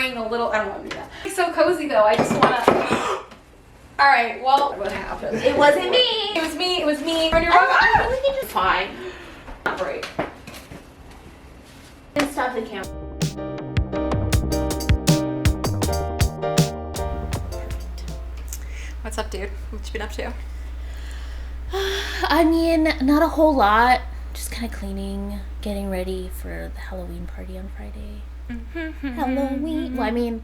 crying a little. I don't want to do that. It's so cozy though. I just want to. All right. Well, what happened? It wasn't me. It was me. It was me. Turn your rug on. I really think it's fine. Not break. And stop the camera. What's up, dude? What you been up to? I mean, not a whole lot. Just kind of cleaning, getting ready for the Halloween party on Friday. Halloween. Well, I mean,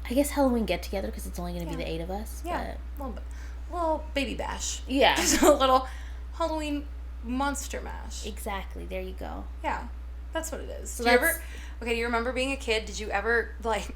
I guess Halloween get together because it's only going to be the 8 of us. Yeah. But... Little baby bash. Yeah. Just a little Halloween monster mash. Exactly. There you go. Yeah. That's what it is. So do you remember being a kid? Did you ever, like,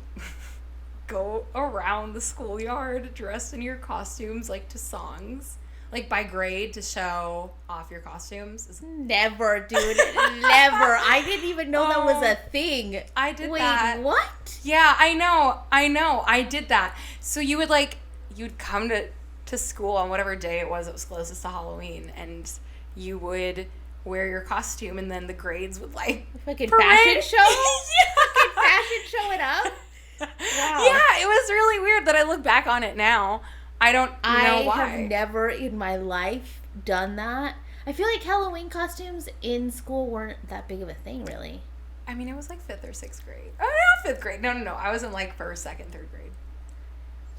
go around the schoolyard dressed in your costumes, like, to songs? Like, by grade to show off your costumes? Never, dude. Never. I didn't even know that was a thing. I did that. Wait, what? Yeah, I know. I did that. So you would, like, you'd come to school on whatever day it was closest to Halloween, and you would wear your costume, and then the grades would, like, fucking parade. Fashion show? Yeah. Fucking fashion show it up? Wow. Yeah, it was really weird that I look back on it now. I don't know why. I have never in my life done that. I feel like Halloween costumes in school weren't that big of a thing, really. I mean, it was like 5th or 6th grade. Oh, not 5th grade. No. I was in like 1st, 2nd, 3rd grade.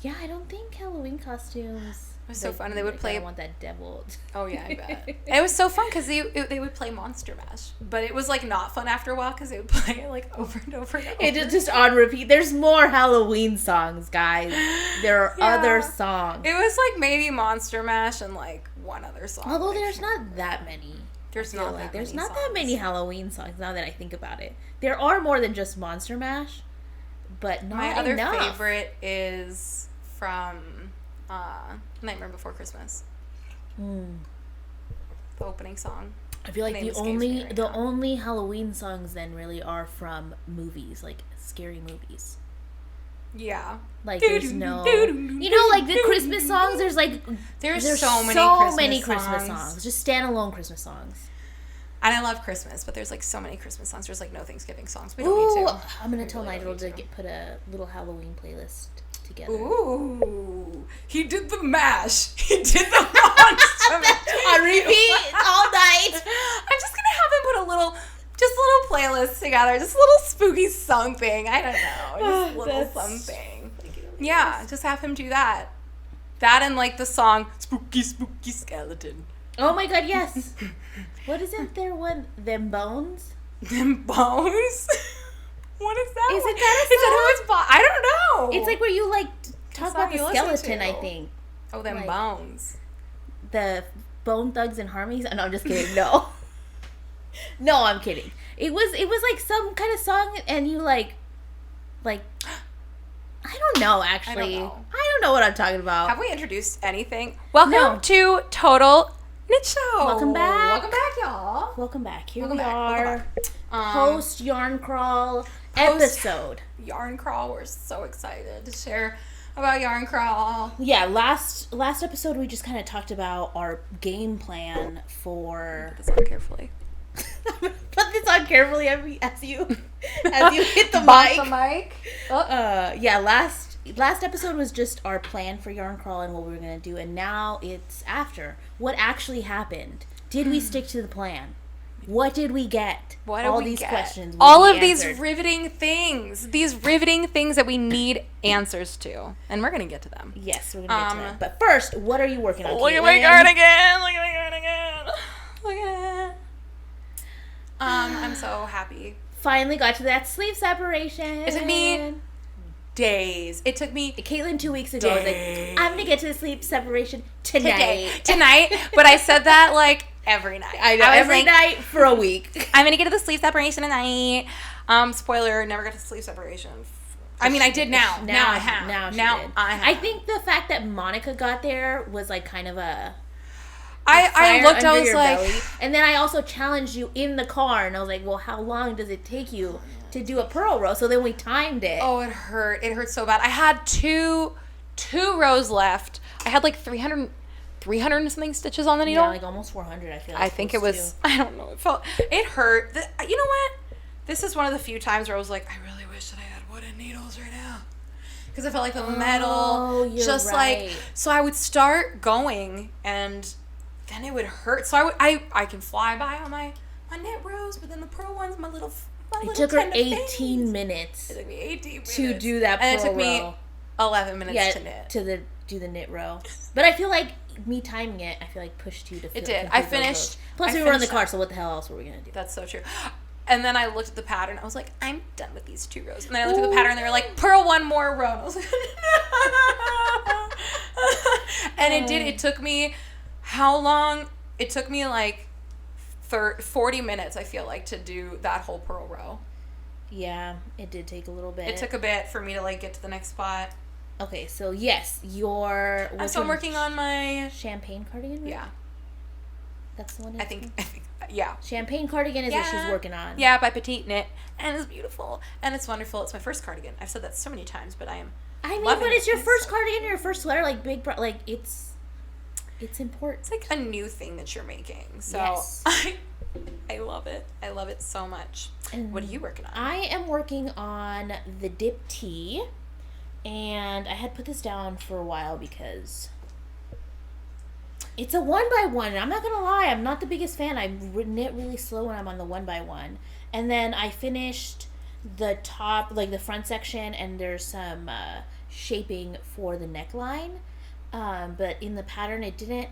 Yeah, I don't think Halloween costumes... It was so fun. And they would play... I want that devil. Oh, yeah, I bet. It was so fun because they would play Monster Mash. But it was, like, not fun after a while because they would play it, like, over and over and over. It is just on repeat. There's more Halloween songs, guys. There are other songs. It was, like, maybe Monster Mash and, like, one other song. Although there's not that many. There's not that many Halloween songs now that I think about it. There are more than just Monster Mash, but not My other enough. favorite is from Nightmare Before Christmas. The opening song. I feel like the only Halloween songs then really are from movies, like scary movies. Yeah. Like there's no, like the Christmas songs. There's so many Christmas songs. Just standalone Christmas songs. And I love Christmas, but there's like so many Christmas songs. There's like no Thanksgiving songs. We don't need to. I'm gonna tell Nigel to put a little Halloween playlist together. Ooh, he did the mash. He did the monster on repeat all night. I'm just gonna have him put a little playlist together, just a little spooky something. I don't know, just a little something. Yeah, just have him do that. That and like the song "Spooky Spooky Skeleton." Oh my God, yes. What isn't there one? Them Bones? Them Bones? What is that? Is it that a song? Is that who it's by? I don't know. It's like where you like talk about the skeleton, I think. Oh, them like, Bones. The Bone Thugs and Harmonies? Oh, no, I'm just kidding. No. No, I'm kidding. It was like some kind of song and you like I don't know, actually. I don't know what I'm talking about. Have we introduced anything? Welcome to Total Knit Show. Welcome back. Welcome back, y'all. Welcome back. Here we are. Post Yarn Crawl episode. Yarn Crawl. We're so excited to share about Yarn Crawl. Yeah, last episode we just kind of talked about our game plan for... Put this on carefully. Put this on carefully as you hit the mic. The mic. Yeah, last episode was just our plan for Yarn Crawl and what we were going to do, and now it's after. What actually happened? Did we stick to the plan? What did we get? All these questions. All of these riveting things. These riveting things that we need answers to. And we're going to get to them. Yes, we're going to get to them. But first, what are you working on? Look at my cardigan. Look at my cardigan. Look at it. I'm so happy. Finally got to that sleeve separation. It took me days. It took me... Caitlin 2 weeks ago was like, I'm going to get to the sleeve separation tonight. But I said that like every night. I know, every night for a week. I'm going to get to the sleeve separation tonight. Spoiler, never got to sleeve separation. I mean, I did now. Now I have. Now I have. I think the fact that Monica got there was like kind of a... I looked, I was like... belly. And then I also challenged you in the car, and I was like, well, how long does it take you to do a purl row? So then we timed it. Oh, it hurt. It hurt so bad. I had two rows left. I had like 300 and something stitches on the needle. Yeah, like almost 400, I feel like. I think it was... I don't know. It hurt. You know what? This is one of the few times where I was like, I really wish that I had wooden needles right now. Because I felt like the metal, just right. like, so I would start going and then it would hurt. So I can fly by on my knit rows, but then the pearl ones, it took her 18 minutes. It took me 18 minutes to do that pearl row. And it took me 11 minutes to knit. Do the knit row. But I feel like me timing it, I feel like pushed you to feel it did. I finished. Plus we were in the car, so what the hell else were we going to do? That's so true. And then I looked at the pattern. I was like, I'm done with these 2 rows. And then I looked at the pattern, and they were like, purl 1 more row. And I was like, no. And it did. It took me, how long? It took me like 40 minutes, I feel like, to do that whole purl row. Yeah, it did take a little bit. It took a bit for me to like get to the next spot. Okay, so yes, I'm still working on my champagne cardigan. Right? Yeah. That's the one. I think yeah. Champagne cardigan is what she's working on. Yeah, by Petite Knit, and it's beautiful and it's wonderful. It's my first cardigan. I've said that so many times, but I mean, but it's your first cardigan, your first sweater, like it's important. It's like a new thing that you're making. So yes. I love it. I love it so much. And what are you working on? I am working on the dip tee, and I had put this down for a while because it's a 1x1. I'm not gonna lie, I'm not the biggest fan. I knit really slow when I'm on the 1x1. And then I finished the top, like the front section, and there's some shaping for the neckline. But in the pattern, it didn't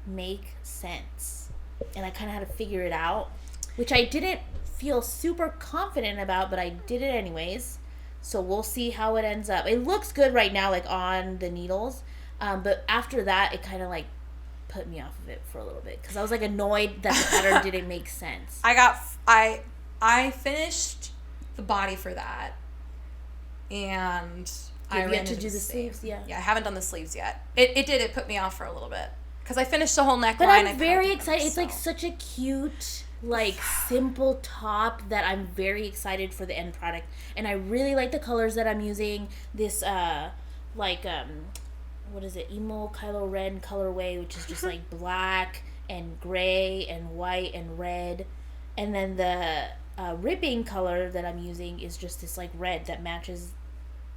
make sense. And I kind of had to figure it out, which I didn't feel super confident about, but I did it anyways. So we'll see how it ends up. It looks good right now, like on the needles. But after that, it kind of like put me off of it for a little bit because I was like annoyed that the pattern didn't make sense. I finished the body for that, and I ran to do the sleeves. Yeah, I haven't done the sleeves yet. It put me off for a little bit because I finished the whole neckline. But I'm very excited. It's like such a cute, like simple top that I'm very excited for the end product, and I really like the colors that I'm using. This what is it? Emo Kylo Ren colorway, which is just like black and gray and white and red, and then the ribbing color that I'm using is just this like red that matches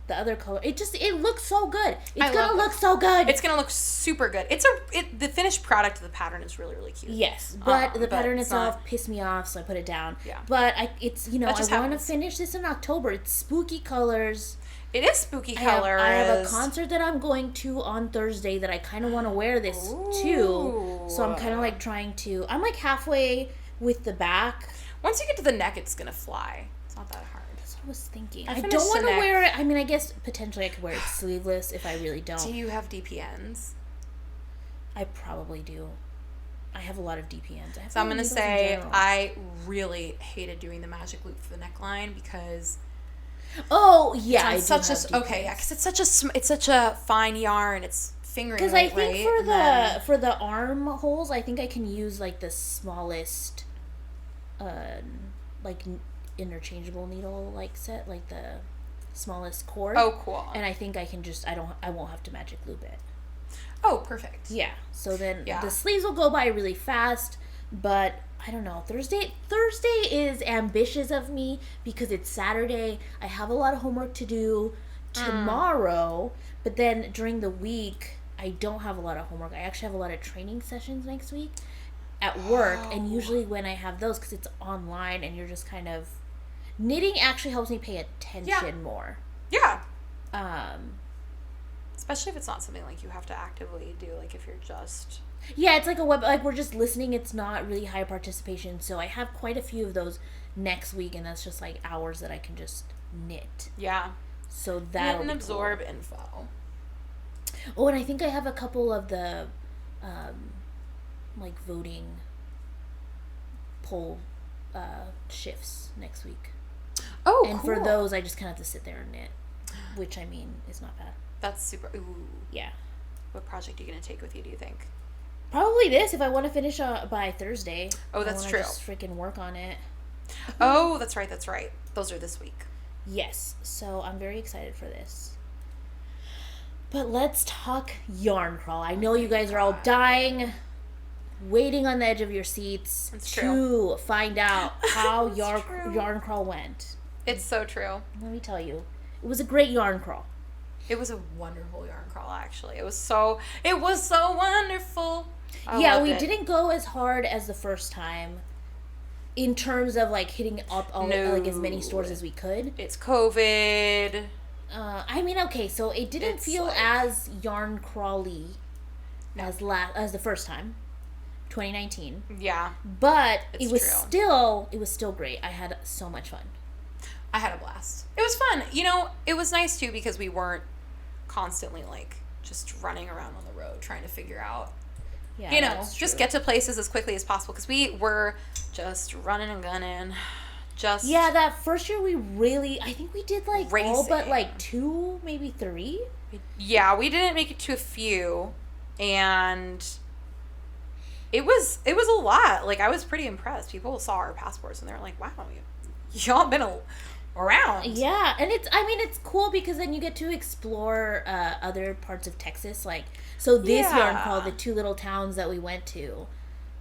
the other color. It looks so good. It's gonna look so good. It's gonna look super good. The finished product of the pattern is really, really cute. Yes, but the pattern itself pissed me off, so I put it down. Yeah. But I want to finish this in October. It's spooky colors. It is spooky colors. I have a concert that I'm going to on Thursday that I kind of want to wear this too. So I'm kind of like I'm like halfway with the back. Once you get to the neck, it's gonna fly. It's not that hard. That's what I was thinking. I don't want to wear it. I mean, I guess potentially I could wear it sleeveless if I really don't. Do you have DPNs? I probably do. I have a lot of DPNs. So I'm gonna say I really hated doing the magic loop for the neckline because. Oh yeah, it's such because it's such a fine yarn. It's fingering. Because I think for the armholes, I think I can use like the smallest, like interchangeable needle like set, like the smallest cord. Oh, cool. And I think I can I won't have to magic loop it. Oh, perfect. Yeah. So then the sleeves will go by really fast, but. I don't know. Thursday is ambitious of me because it's Saturday. I have a lot of homework to do tomorrow, but then during the week, I don't have a lot of homework. I actually have a lot of training sessions next week at work, and usually when I have those, because it's online and you're just kind of... Knitting actually helps me pay attention more. Yeah. Especially if it's not something like you have to actively do, like if you're just... Yeah, it's like we're just listening. It's not really high participation. So I have quite a few of those next week, and that's just like hours that I can just knit. Yeah. So that'll knit and absorb info. Oh, and I think I have a couple of the, like voting poll shifts next week. Oh, and cool. for those, I just kind of have to sit there and knit, which I mean is not bad. That's super. Ooh. Yeah. What project are you gonna take with you? Do you think? Probably this, if I want to finish by Thursday. Oh, that's true. Just freaking work on it. Oh, that's right. Those are this week. Yes. So I'm very excited for this. But let's talk yarn crawl. I know you guys are all dying, waiting on the edge of your seats to find out how yarn crawl went. It's so true. Let me tell you, it was a great yarn crawl. It was a wonderful yarn crawl, actually. It was so wonderful. We didn't go as hard as the first time in terms of like hitting up like as many stores as we could. It's COVID. Okay, so it didn't feel like, as yarn crawly as the first time, 2019. Yeah, but it was still great. I had so much fun. I had a blast. It was fun. It was nice too because we weren't constantly like just running around on the road trying to figure out. Yeah, just get to places as quickly as possible because we were just running and gunning. That first year I think we did like racing. All but like 2, maybe 3. Yeah, we didn't make it to a few, and it was a lot. Like I was pretty impressed. People saw our passports and they were like, "Wow, y'all been around." Yeah, and it's cool because then you get to explore other parts of Texas. Like, so this yarn crawl, the 2 little towns that we went to,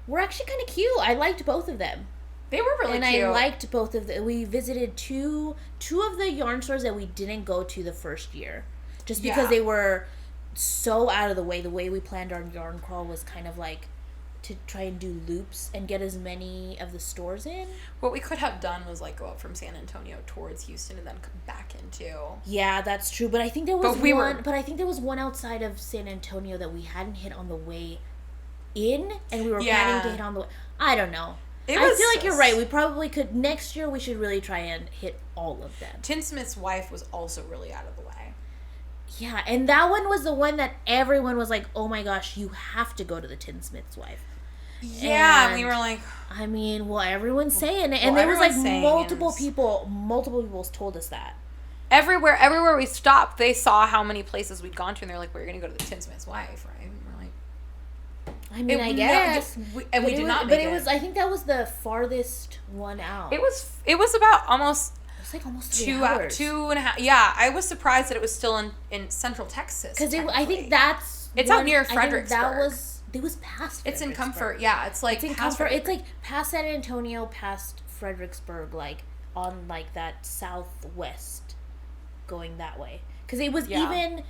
were actually kind of cute. I liked both of them. They were really cute. And I liked both of them. We visited two of the yarn stores that we didn't go to the first year. Just because they were so out of the way. The way we planned our yarn crawl was kind of like to try and do loops and get as many of the stores in. What we could have done was like go up from San Antonio towards Houston and then come back into. Yeah, that's true. But I think there was I think there was one outside of San Antonio that we hadn't hit on the way in, and we were planning to hit on the way. I don't know. I feel like you're right. We probably could. Next year, we should really try and hit all of them. Tinsmith's Wife was also really out of the way. Yeah, and that one was the one that everyone was like, oh my gosh, you have to go to the Tinsmith's Wife. Yeah, and we were like... everyone's saying it. And there was like multiple people told us that. Everywhere we stopped, they saw how many places we'd gone to, and they're like, we're going to go to the Tinsmith's Wife, right? And we're like... I guess. We did not make it. But it was, I think that was the farthest one out. It was about almost... It was like almost 2 hours. 2.5. Yeah, I was surprised that it was still in Central Texas. Because I think that's... It's out near Fredericksburg. It was past It's in Comfort. Yeah, it's like... It's in Comfort. It's like past San Antonio, past Fredericksburg, like on like that southwest going that way. Because it was even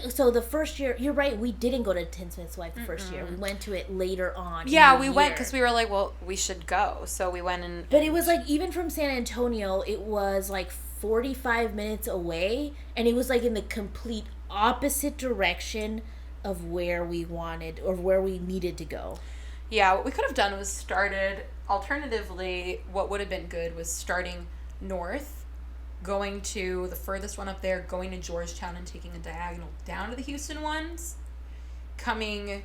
so the first year, you're right, we didn't go to Tinsmith's Wife the first year. We went to it later on. Yeah, we went because we were like, well, we should go. So we went and... But it was like, even from San Antonio, it was like 45 minutes away, and it was like in the complete opposite direction of where we wanted or where we needed to go. Yeah, what we could have done was alternatively, what would have been good was starting north, going to the furthest one up there, going to Georgetown and taking a diagonal down to the Houston ones, coming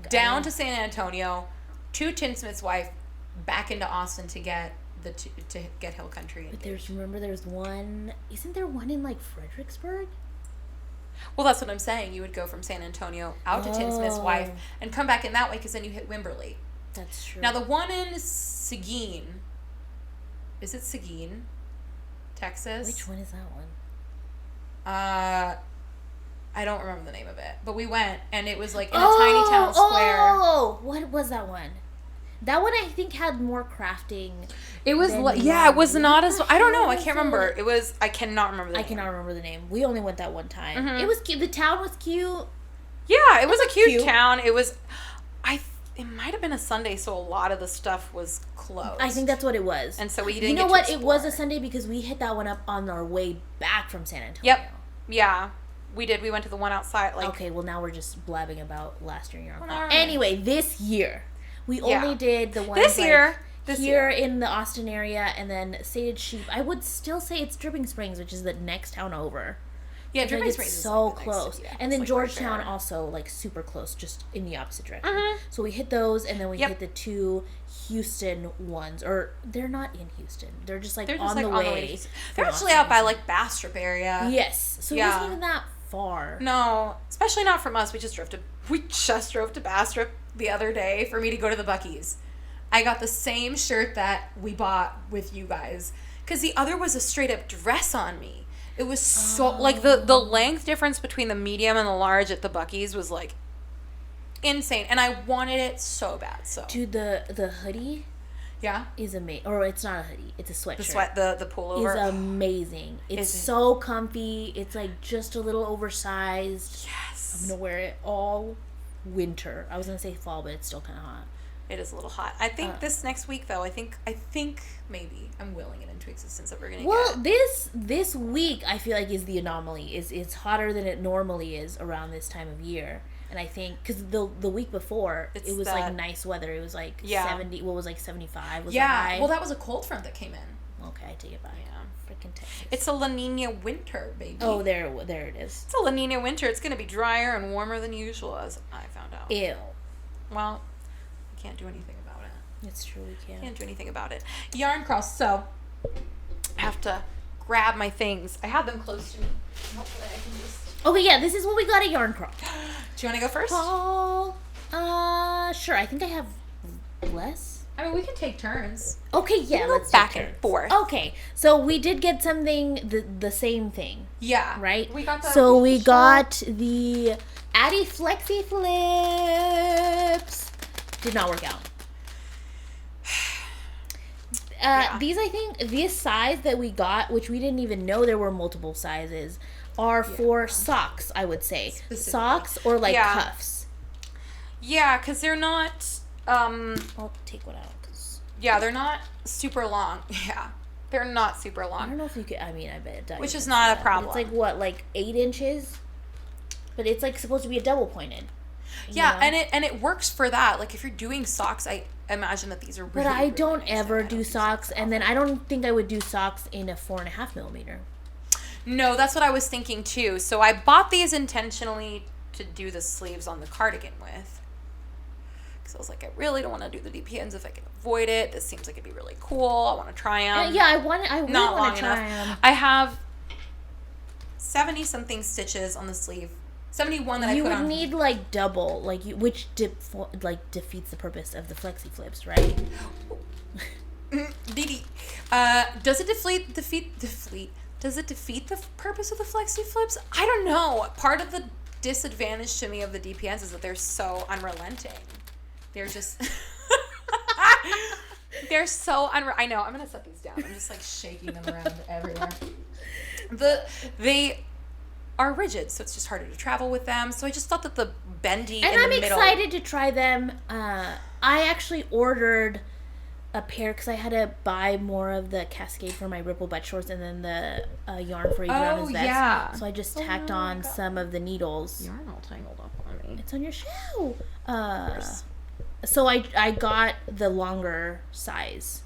down to San Antonio, to Tinsmith's Wife, back into Austin to get Hill Country. But there's one, isn't there one in like Fredericksburg? Well, that's what I'm saying. You would go from San Antonio out to Tinsmith's Wife and come back in that way because then you hit Wimberley. That's true. Now the one in Seguin, is it Seguin, Texas? Which one is that one? I don't remember the name of it, but we went and it was like in a tiny town square. Oh, what was that one? That one I think had more crafting. It was it was not as... I don't know. I can't remember. I cannot remember the name. I cannot remember the name. We only went that one time. Mm-hmm. It was cute. The town was cute. Yeah, it was a cute town. It was... It might have been a Sunday, so a lot of the stuff was closed. I think that's what it was. And so we didn't You know what? It was a Sunday because we hit that one up on our way back from San Antonio. Yep. Yeah. We did. We went to the one outside. Okay, well now we're just blabbing about last year. Anyway, this year... We only did the one this year in the Austin area, and then Sated Sheep. I would still say it's Dripping Springs, which is the next town over. Yeah, Dripping Springs is so close. And then Georgetown also like super close, just in the opposite direction. Mm-hmm. So we hit those, and then we hit the 2 Houston ones, or they're not in Houston. They're just like on the way. They're actually out by like Bastrop area. Yes, so it wasn't even that far. No, especially not from us. We just drove to Bastrop the other day for me to go to the Buc-ee's. I got the same shirt that we bought with you guys because the other was a straight up dress on me. It was so like the length difference between the medium and the large at the Buc-ee's was like insane, and I wanted it so bad. So dude, the hoodie. Yeah. is amazing. Or it's not a hoodie. It's a sweatshirt. The pullover is amazing. It's so comfy. It's like just a little oversized. Yes. I'm gonna wear it all winter. I was gonna say fall, but it's still kind of hot. It is a little hot. I think this next week though. I think maybe I'm willing it into existence that we're gonna get. This week I feel like is the anomaly. It's hotter than it normally is around this time of year. And I think, because the week before, it was like nice weather. It was like 70, what was like 75 was the high. Well, that was a cold front that came in. Okay, I take it back. Yeah. Freaking Texas. It's a La Nina winter, baby. Oh, there it is. It's a La Nina winter. It's going to be drier and warmer than usual, as I found out. Ew. Well, we can't do anything about it. It's true, we can't. Can't do anything about it. Yarn cross, so I have to grab my things. I have them close to me. Hopefully I can just... Okay, yeah, this is what we got at Yarn Cross. Do you want to go first? Sure. I think I have less. I mean, we can take turns. Okay, yeah, let's back and forth. Okay, so we did get something, the same thing. Yeah. Right? We got the... So we got the Addy Flexi Flips. Did not work out. These, I think, this size that we got, which we didn't even know there were multiple sizes, are for socks, I would say. Socks or like cuffs. Yeah, because they're not... I'll take one out. Yeah, they're not super long. Yeah, they're not super long. I don't know if you could... I mean, I bet it does. Which is not a problem. It's like, what, like 8 inches? But it's like supposed to be a double pointed. Yeah, and it works for that. Like if you're doing socks, I imagine that these are really, but I don't nice. ever do socks, and then I don't think I would do socks in a 4.5 millimeter. No, that's what I was thinking too. So I bought these intentionally to do the sleeves on the cardigan with. Because I was like, I really don't want to do the DPNs if I can avoid it. This seems like it'd be really cool. I want to try them. Yeah, I really want to try them. I have 70-something stitches on the sleeve. 71 that I put on. You would need like double, which defeats the purpose of the flexi flips, right? Didi, does it defeat the purpose of the flexi flips? I don't know. Part of the disadvantage to me of the DPNs is that they're so unrelenting. They're just they're so I know. I'm gonna set these down. I'm just like shaking them around everywhere. They are rigid, so it's just harder to travel with them. So I just thought that the bendy and in I'm the middle... excited to try them. I actually ordered a pair because I had to buy more of the cascade for my ripple butt shorts and then the yarn for around his vest. Yeah. So I just tacked on some of the needles. Yarn all tangled up on me. It's on your shoe. So I got the longer size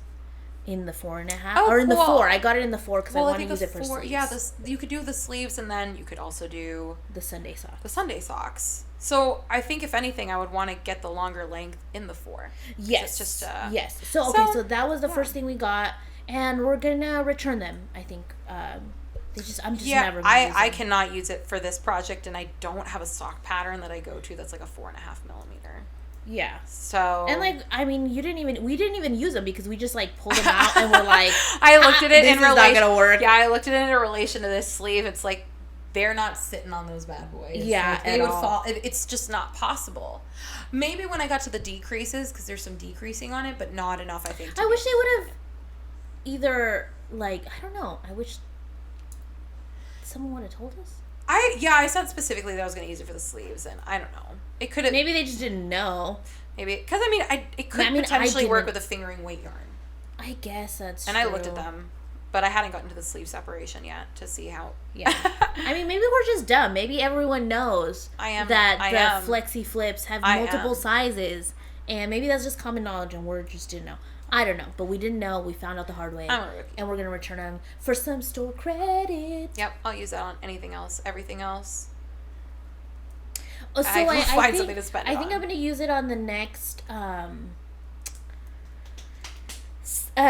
in the 4.5 or in the 4. I got it in the 4 because I want to use it for sleeves. Yeah, you could do the sleeves and then you could also do the Sunday socks. The Sunday socks. So I think if anything, I would want to get the longer length in the 4. Yes. It's just yes. So okay, so that was the first thing we got, and we're gonna return them. I think. I'm just never. I cannot use it for this project, and I don't have a sock pattern that I go to that's like a 4.5 millimeter. Yeah. So and we didn't even use them because we just like pulled them out and we're like, I looked at it in relation. Not gonna work. Yeah, I looked at it in relation to this sleeve. It's like they're not sitting on those bad boys. Yeah, like, they would fall. It's just not possible. Maybe when I got to the decreases, because there's some decreasing on it, but not enough. I think. I wish they would have either I don't know. I wish someone would have told us. I said specifically that I was going to use it for the sleeves, and I don't know. It could have. Maybe they just didn't know. Maybe because it could potentially work with a fingering weight yarn. I guess that's. And true. I looked at them, but I hadn't gotten to the sleeve separation yet to see how. Yeah. I mean, maybe we're just dumb. Maybe everyone knows that the flexi flips have multiple sizes, and maybe that's just common knowledge, and we just didn't know. I don't know, but we didn't know. We found out the hard way, and we're gonna return them for some store credit. Yep, I'll use that on anything else, everything else. Oh, so I find something to spend. I think I'm gonna use it on the next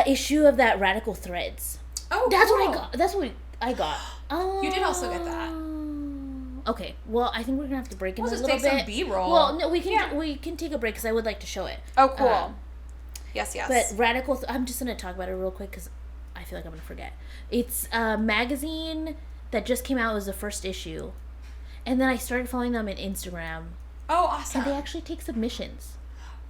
issue of that Radical Threads. Oh, that's cool. what I got. That's what I got. You did also get that. Okay, well, I think we're gonna have to break in a little bit. We'll just take some B-roll. Well, no, we can take a break because I would like to show it. Oh, cool. Yes. But Radical, I'm just going to talk about it real quick because I feel like I'm going to forget. It's a magazine that just came out. It was the first issue. And then I started following them on Instagram. Oh, awesome. And they actually take submissions.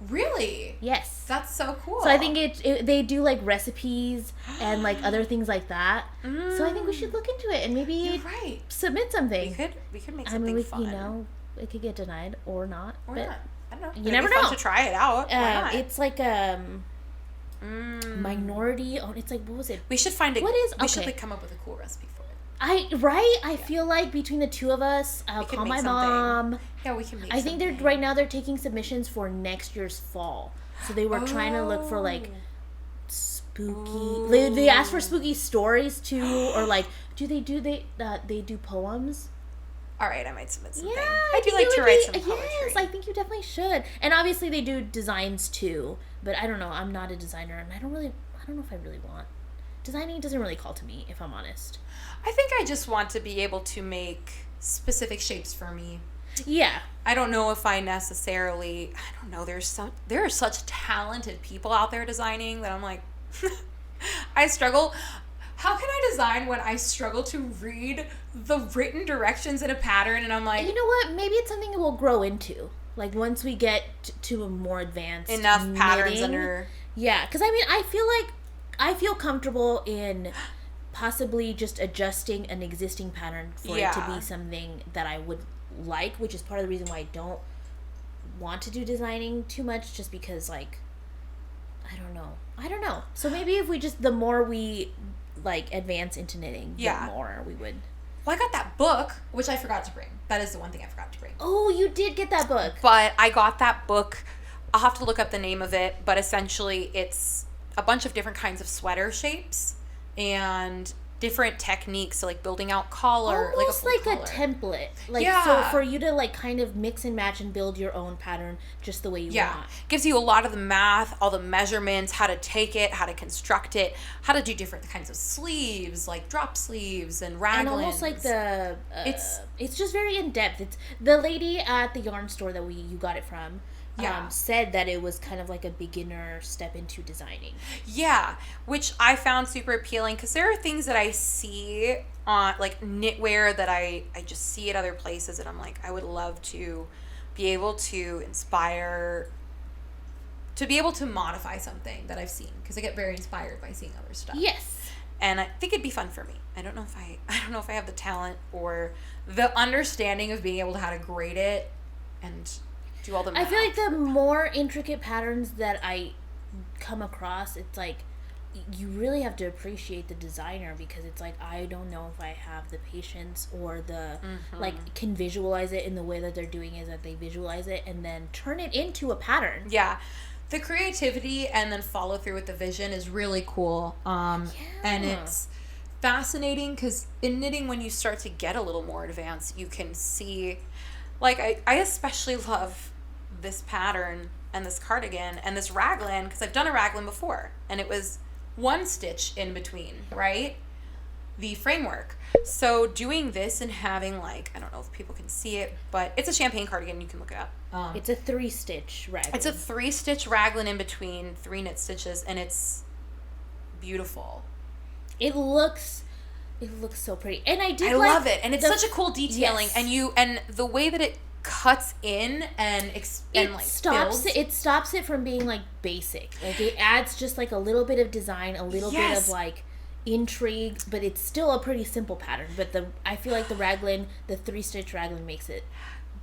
Really? Yes. That's so cool. So I think they do like recipes and like other things like that. So I think we should look into it and maybe submit something. We could make something fun. You know, it could get denied or not. Or not. I don't know. You never know. Fun to try it out. Why not? It's like minority. Oh, it's like, what was it? We should find it. We should like come up with a cool recipe for it. I feel like between the two of us, I'll call my mom. Yeah, we can make I think they're taking submissions for next year's fall. So they were trying to look for like spooky. They asked for spooky stories too, or like they do poems. All right, I might submit something. Yeah, I do like to write some poetry. Yes, I think you definitely should. And obviously they do designs too, but I don't know. I'm not a designer, and I don't know if I really want. Designing doesn't really call to me, if I'm honest. I think I just want to be able to make specific shapes for me. Yeah. I don't know if I necessarily, there are such talented people out there designing that I'm like, I struggle. How can I design when I struggle to read the written directions in a pattern and I'm like... You know what? Maybe it's something we'll grow into. Like once we get to a more advanced enough knitting. Patterns under... Yeah, because I mean, I feel comfortable in possibly just adjusting an existing pattern for it to be something that I would like, which is part of the reason why I don't want to do designing too much, just because like I don't know. So maybe if we just, the more we like advance into knitting, the more we would. Well, I got that book, which I forgot to bring. That is the one thing I forgot to bring. Oh, you did get that book. But I got that book. I'll have to look up the name of it, but essentially it's a bunch of different kinds of sweater shapes and different techniques, so like building out collar, almost like a template, like so for you to like kind of mix and match and build your own pattern just the way you want. Gives you a lot of the math, all the measurements, how to take it, how to construct it, how to do different kinds of sleeves, like drop sleeves and raglans. And almost like the it's just very in depth. It's the lady at the yarn store that you got it from. Said that it was kind of like a beginner step into designing. Yeah, which I found super appealing because there are things that I see on like knitwear that I just see at other places and I'm like, I would love to be able to inspire, to be able to modify something that I've seen because I get very inspired by seeing other stuff. Yes. And I think it'd be fun for me. I don't know if I have the talent or the understanding of being able to how to grade it and do all the math. I feel like the more intricate patterns that I come across, it's like you really have to appreciate the designer because it's like I don't know if I have the patience or the like can visualize it in the way that they're doing is that they visualize it and then turn it into a pattern. Yeah. The creativity and then follow through with the vision is really cool. And it's fascinating because in knitting, when you start to get a little more advanced, you can see, like, I especially love this pattern and this cardigan and this raglan because I've done a raglan before and it was one stitch in between, right? The framework. So doing this and having like, I don't know if people can see it, but it's a champagne cardigan. You can look it up. It's a 3-stitch raglan. It's a 3-stitch raglan in between 3 knit stitches and it's beautiful. It looks so pretty. And I love it. And it's such a cool detailing and the way that it cuts in and stops it from being like basic. Like it adds just like a little bit of design, a little bit of like intrigue, but it's still a pretty simple pattern. But I feel like the 3-stitch raglan makes it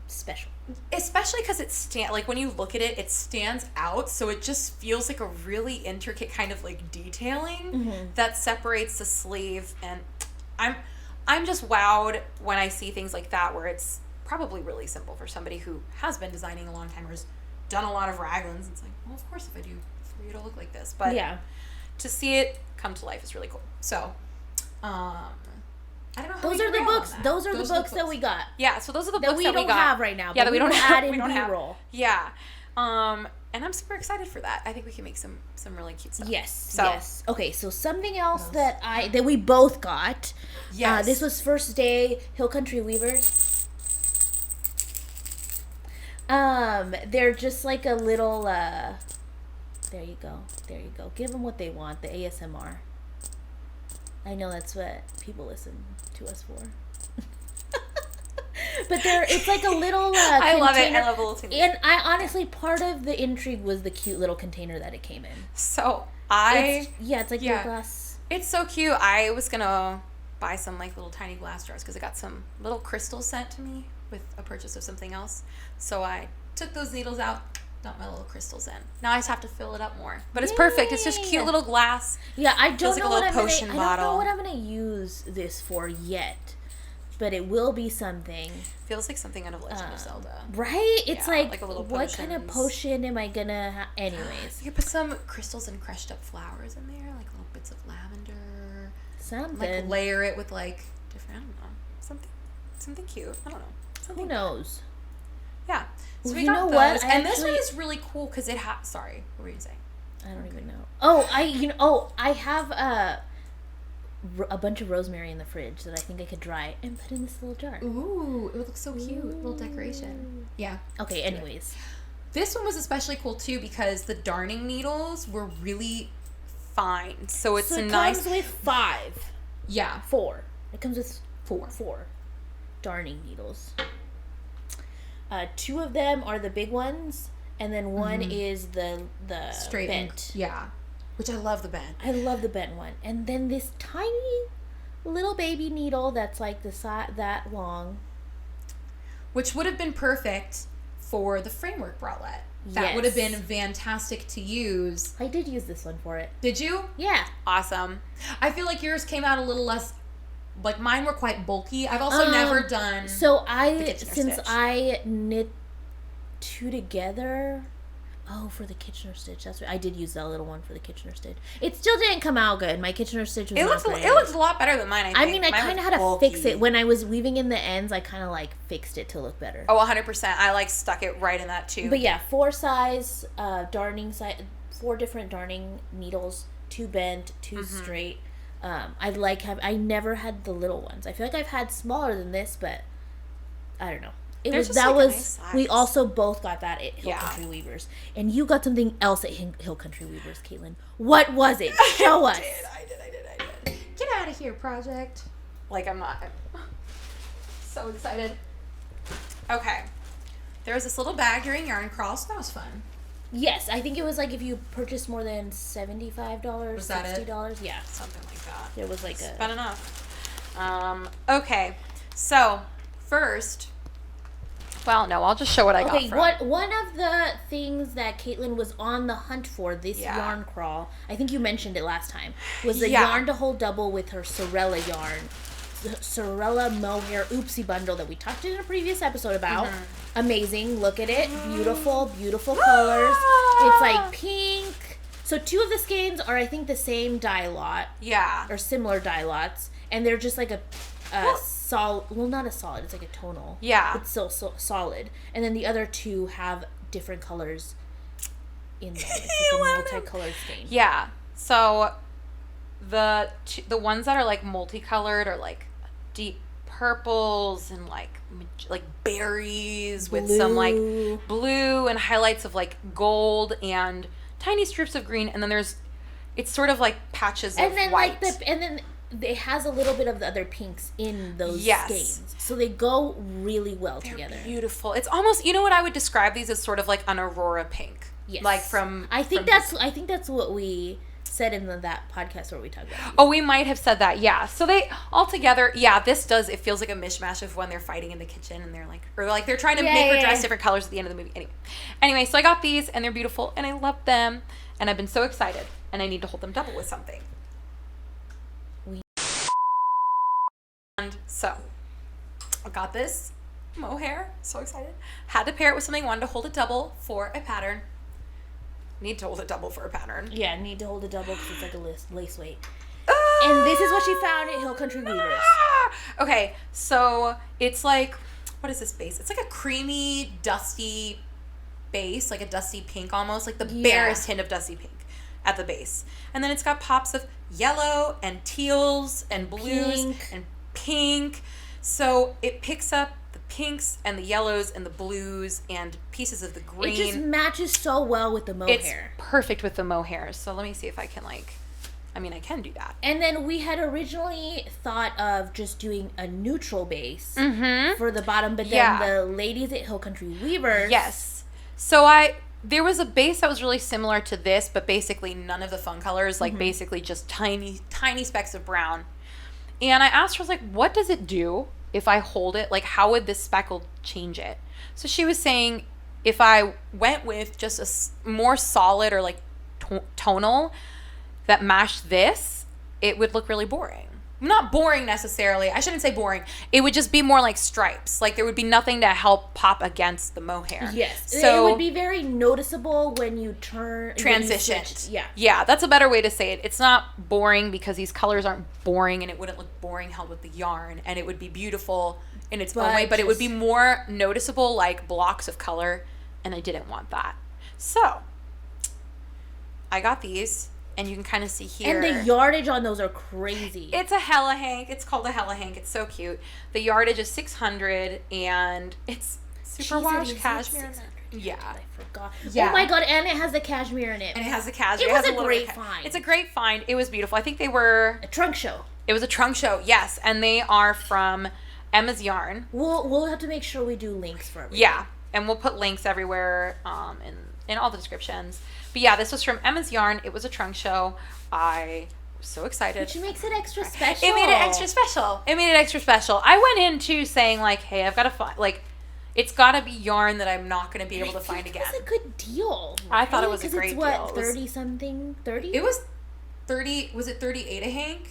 special. Especially because like when you look at it, it stands out, so it just feels like a really intricate kind of like detailing that separates the sleeve. And I'm just wowed when I see things like that where it's probably really simple for somebody who has been designing a long time or has done a lot of raglans. It's like, well, of course, if I do for you to look like this, but to see it come to life is really cool. So, I don't know. Those are the books. Those are the books that we got. Yeah, so those are the books that we don't have right now. Yeah, that we don't have. We don't have. Yeah, and I'm super excited for that. I think we can make some really cute stuff. Yes. Okay, so something else that we both got. Yes. This was first day Hill Country Weavers. They're just like a little, there you go. Give them what they want, the ASMR. I know that's what people listen to us for. But it's like a little I love it. container. I love the little tiny. And I honestly, part of the intrigue was the cute little container that it came in. So it's like little glass. It's so cute. I was gonna buy some like little tiny glass jars because I got some little crystals sent to me with a purchase of something else. So I took those needles out, dumped my little crystals in. Now I just have to fill it up more. But it's perfect. It's just cute little glass. Yeah, I don't know what I'm gonna use this for yet. But it will be something. Feels like something out of Legend of Zelda. Right? It's like a little what kind of potion am I gonna have? Anyways. You could put some crystals and crushed up flowers in there, like little bits of lavender. Something. Like layer it with like different, I don't know, something cute. I don't know. Who knows? Yeah. So well, we got know those. what? And this one is really cool because it has, sorry, what were you saying? I don't even know. I have a bunch of rosemary in the fridge that I think I could dry and put in this little jar. Ooh, it would look so cute. Little decoration. Yeah. Okay, anyways. This one was especially cool too because the darning needles were really fine. So it's it nice. comes with 5. Yeah. 4. It comes with 4 darning needles. 2 of them are the big ones, and then one is the straight bent. Yeah. Which I love the bent. I love the bent one. And then this tiny little baby needle that's like that long. Which would have been perfect for the framework bralette. That would have been fantastic to use. I did use this one for it. Did you? Yeah. Awesome. I feel like yours came out a little less, like mine were quite bulky. I've also never done So I knit 2 together. Oh, for the Kitchener stitch. That's right. I did use that little one for the Kitchener stitch. It still didn't come out good. My Kitchener stitch was not great. It looked a lot better than mine, I think. I kind of had to fix it. When I was weaving in the ends, I kind of like fixed it to look better. Oh, 100%. I like stuck it right in that too. But yeah, 4 size darning size, 4 different darning needles, 2 bent, 2 straight. I never had the little ones. I feel like I've had smaller than this, but I don't know. We also both got that at Hill Country Weavers. And you got something else at Hill Country Weavers, Caitlin. What was it? Show us. I did. Get out of here, project. Like I'm not. So excited. Okay. There was this little bag during yarn crawl, so that was fun. Yes, I think it was like if you purchased more than $75, was that $60. It? Yeah. Something like that. There was like Spent enough. Okay. So, first... Well, no, I'll just show what I got from. Okay, one of the things that Caitlin was on the hunt for this yarn crawl, I think you mentioned it last time, was the yarn to hold double with her Sorella yarn. The Sorella mohair oopsie bundle that we talked in a previous episode about. Amazing. Look at it. Beautiful, beautiful colors. It's like pink. So 2 of the skeins are, I think, the same dye lot. Yeah. Or similar dye lots. And they're just like a solid, well, not a solid, it's like a tonal. Yeah. It's still solid. And then the other 2 have different colors in them. It's like a multicolored skein. Yeah. So the ones that are like multicolored are like deep purples and like berries with some like blue and highlights of like gold and tiny strips of green, and then it's sort of like patches of white. And then it has a little bit of the other pinks in those skeins. So they go really well together. Beautiful. It's almost, you know what I would describe these as, sort of like an aurora pink. Yes. Like from I think that's what we said in that podcast where we talked about it. Oh, we might have said that. Yeah. So they all together, it feels like a mishmash of when they're fighting in the kitchen and they're like, or like they're trying to make her dress different colors at the end of the movie. Anyway, so I got these and they're beautiful and I love them and I've been so excited and I need to hold them double with something. And so I got this mohair, so excited. Had to pair it with something, wanted to hold it double for a pattern. Need to hold it double for a pattern. Yeah, need to hold it double because it's like a lace weight. And this is what she found at Hill Country Weavers. Okay, so it's like, what is this base? It's like a creamy, dusty base, like a dusty pink almost, like the barest hint of dusty pink at the base. And then it's got pops of yellow and teals and blues and pink. So it picks up the pinks and the yellows and the blues and pieces of the green. It just matches so well with the mohair. It's perfect with the mohair. So let me see if I can I mean, I can do that. And then we had originally thought of just doing a neutral base for the bottom, but then the ladies at Hill Country Weavers. Yes. So there was a base that was really similar to this, but basically none of the fun colors, like basically just tiny, tiny specks of brown. And I asked her, I was like, what does it do if I hold it? Like, how would this speckle change it? So she was saying if I went with just a more solid or like tonal that matched this, it would look really boring. Not boring necessarily. I shouldn't say boring. It would just be more like stripes. Like there would be nothing to help pop against the mohair. Yes. So it would be very noticeable when you transition. Yeah. Yeah, that's a better way to say it. It's not boring because these colors aren't boring, and it wouldn't look boring held with the yarn, and it would be beautiful in its own way, but it would be more noticeable like blocks of color, and I didn't want that. So I got these. And you can kind of see here. And the yardage on those are crazy. It's a hella hank. It's called a hella hank. It's so cute. The yardage is 600, and it's super wash cashmere. Yeah. I forgot. Yeah. Oh my god, and it has the cashmere in it. And it has the cashmere. It was a great find. It's a great find. It was beautiful. I think they were... a trunk show. It was a trunk show, yes. And they are from Emma's Yarn. We'll have to make sure we do links for everything. Yeah. And we'll put links everywhere in all the descriptions. But yeah, this was from Emma's Yarn. It was a trunk show. I was so excited. Which makes it extra special. It made it extra special. I went into saying like, hey, I've got to find, like, it's got to be yarn that I'm not going to be able to find again. It was a good deal. Right? I thought it was a great deal. It's what, 30-something? 30? It was 30, was it 38 a hank?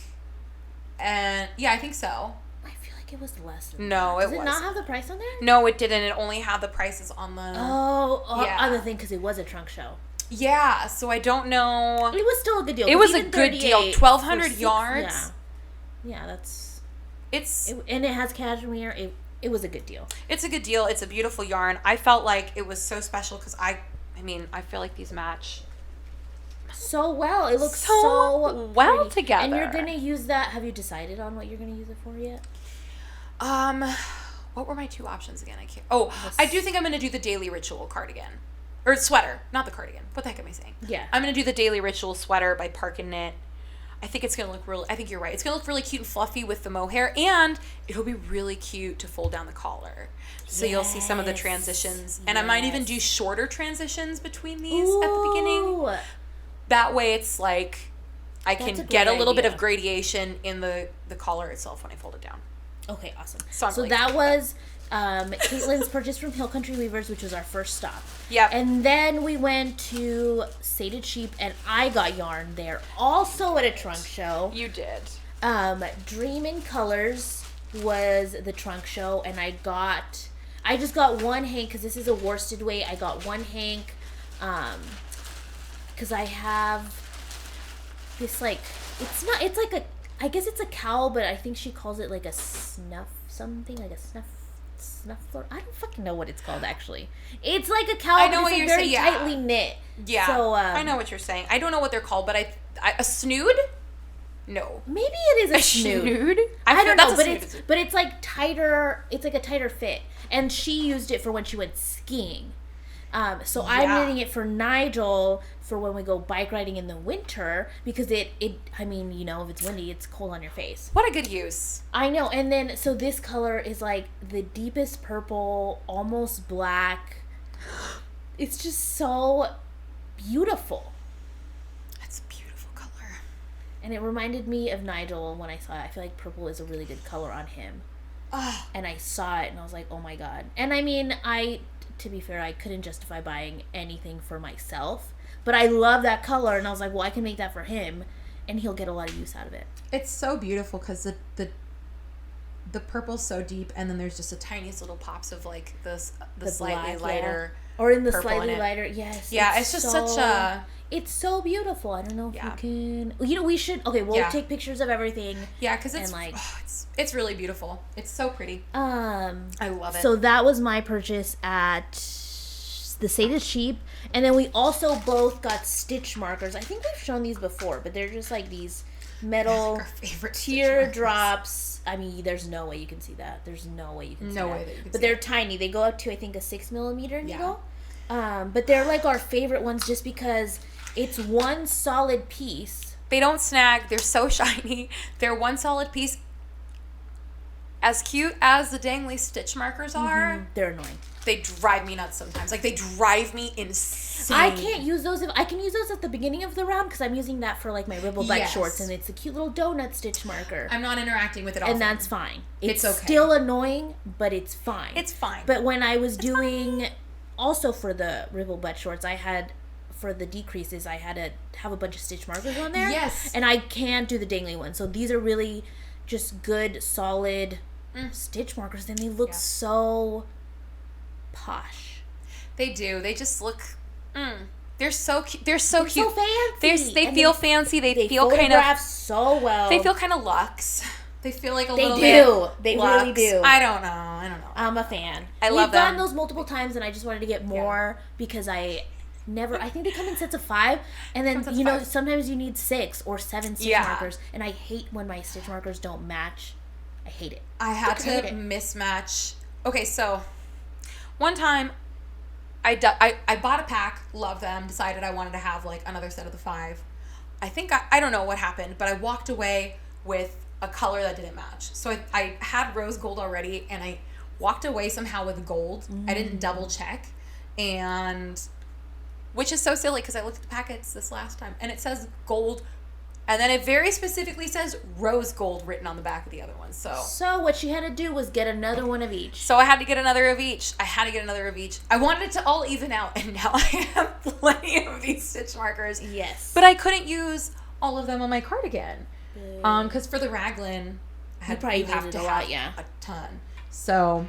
And yeah, I think so. I feel like it was less than No, that. it Does it not have the price on there? No, it didn't. It only had the prices on the... on the thing, because it was a trunk show. Yeah, so I don't know. It was still a good deal. It was a good deal. 1,200 yards. Yeah, that's... And it has cashmere. It was a good deal. It's a good deal. It's a beautiful yarn. I felt like it was so special because I feel like these match so well. It looks so well pretty. together. And you're going to use that. Have you decided on what you're going to use it for yet? What were my two options again? I do think I'm going to do the Daily Ritual cardigan. Or sweater, not the cardigan. What the heck am I saying? Yeah. I'm going to do the Daily Ritual sweater by Park and Knit. I think it's going to look I think you're right. It's going to look really cute and fluffy with the mohair, and it'll be really cute to fold down the collar. So you'll see some of the transitions. And I might even do shorter transitions between these at the beginning. That way it's like I can get a little bit of gradation in the collar itself when I fold it down. Okay, awesome. So that was Caitlin's purchase from Hill Country Weavers, which was our first stop. Yeah. And then we went to Sated Sheep, and I got yarn there, also at a trunk show. You did. Dream in Colors was the trunk show, and I just got one hank, because this is a worsted weight. I got one hank, because I have this, like, it's like I guess it's a cowl, but I think she calls it like a snuff something, like a snuff floor. I don't fucking know what it's called, actually. It's like a cowl, I know but it's like very tightly knit. Yeah, so, I know what you're saying. I don't know what they're called, but a snood? No. Maybe it is a snood. I don't know, but it's like tighter. It's like a tighter fit, and she used it for when she went skiing. So I'm knitting it for Nigel for when we go bike riding in the winter, because if it's windy, it's cold on your face. What a good use. I know. And then, so this color is like the deepest purple, almost black. It's just so beautiful. That's a beautiful color. And it reminded me of Nigel when I saw it. I feel like purple is a really good color on him. And I saw it and I was like, oh my God. And I mean, to be fair, I couldn't justify buying anything for myself, but I love that color, and I was like, well, I can make that for him, and he'll get a lot of use out of it. It's so beautiful because the purple's so deep, and then there's just the tiniest little pops of like the slightly black, lighter, or in the slightly lighter, yes. Yeah, it's just such a. It's so beautiful. I don't know if you can. We should. Okay, we'll take pictures of everything. Yeah, because it's really beautiful. It's so pretty. I love it. So that was my purchase at the Sated Sheep, and then we also both got stitch markers. I think we've shown these before, but they're just like these metal teardrops. I mean, there's no way you can see that. There's no way you can see that. No way that you can. But they're tiny. They go up to, I think, a 6mm needle. But they're like our favorite ones just because it's one solid piece They don't snag. They're so shiny. They're one solid piece. As cute as the dangly stitch markers are, they're annoying. They drive me nuts sometimes. Like, they drive me insane. I can't use those. I can use those at the beginning of the round because I'm using that for, like, my Ribbleback shorts, and it's a cute little donut stitch marker. I'm not interacting with it all. And that's fine. It's okay. Still annoying, but it's fine. It's fine. But when I was doing, also for the Ribbleback shorts, I had, for the decreases, I had to have a bunch of stitch markers on there. Yes. And I can't do the dangly ones. So these are really just good, solid stitch markers, and they look so posh. They do. They just look. They're so cute. They're so cute. So fancy. They feel fancy. They feel kind of so well. They feel kind of luxe. They feel like a they little do. bit. They luxe. really do. I don't know. I'm a fan. I love them. We've gotten those multiple times, and I just wanted to get more because I think they come in sets of 5, and then sometimes you need 6 or 7 stitch markers, and I hate when my stitch markers don't match. I hate it. I had to mismatch. Okay, so one time I bought a pack, loved them, decided I wanted to have like another set of the 5. I think I don't know what happened, but I walked away with a color that didn't match. So I had rose gold already, and I walked away somehow with gold. I didn't double check, and which is so silly because I looked at the packets this last time and it says gold, and then it very specifically says rose gold written on the back of the other one. So what she had to do was get another one of each. So I had to get another of each. I wanted it to all even out, and now I have plenty of these stitch markers. Yes. But I couldn't use all of them on my cardigan. Because for the raglan, I have to have a ton. So,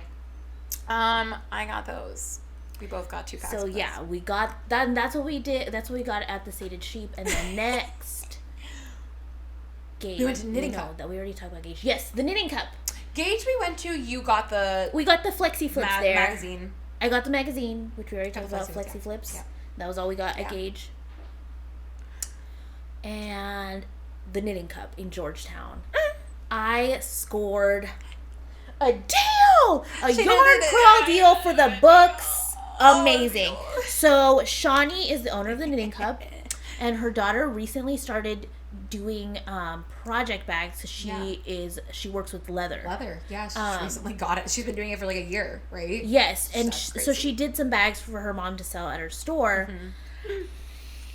I got those. We both got 2 packs. So yeah, we got that. That's what we did. That's what we got at the Sated Sheep, and then next, Gage. We went to Knitting Cup. That we already talked about Gage. Yes, the Knitting Cup. Gage, we went to. You got the. We got the Flexi Flips there. Magazine. I got the magazine, which we already talked about. Flexi Flips. Yeah. That was all we got at Gage. And the Knitting Cup in Georgetown. I scored a deal! A yarn crawl deal for the books. Amazing. Oh, so Shawnee is the owner of the Knitting Cup, and her daughter recently started doing project bags. She works with leather. Yeah, she recently got it. She's been doing it for like a year, right? Yes, and so she did some bags for her mom to sell at her store.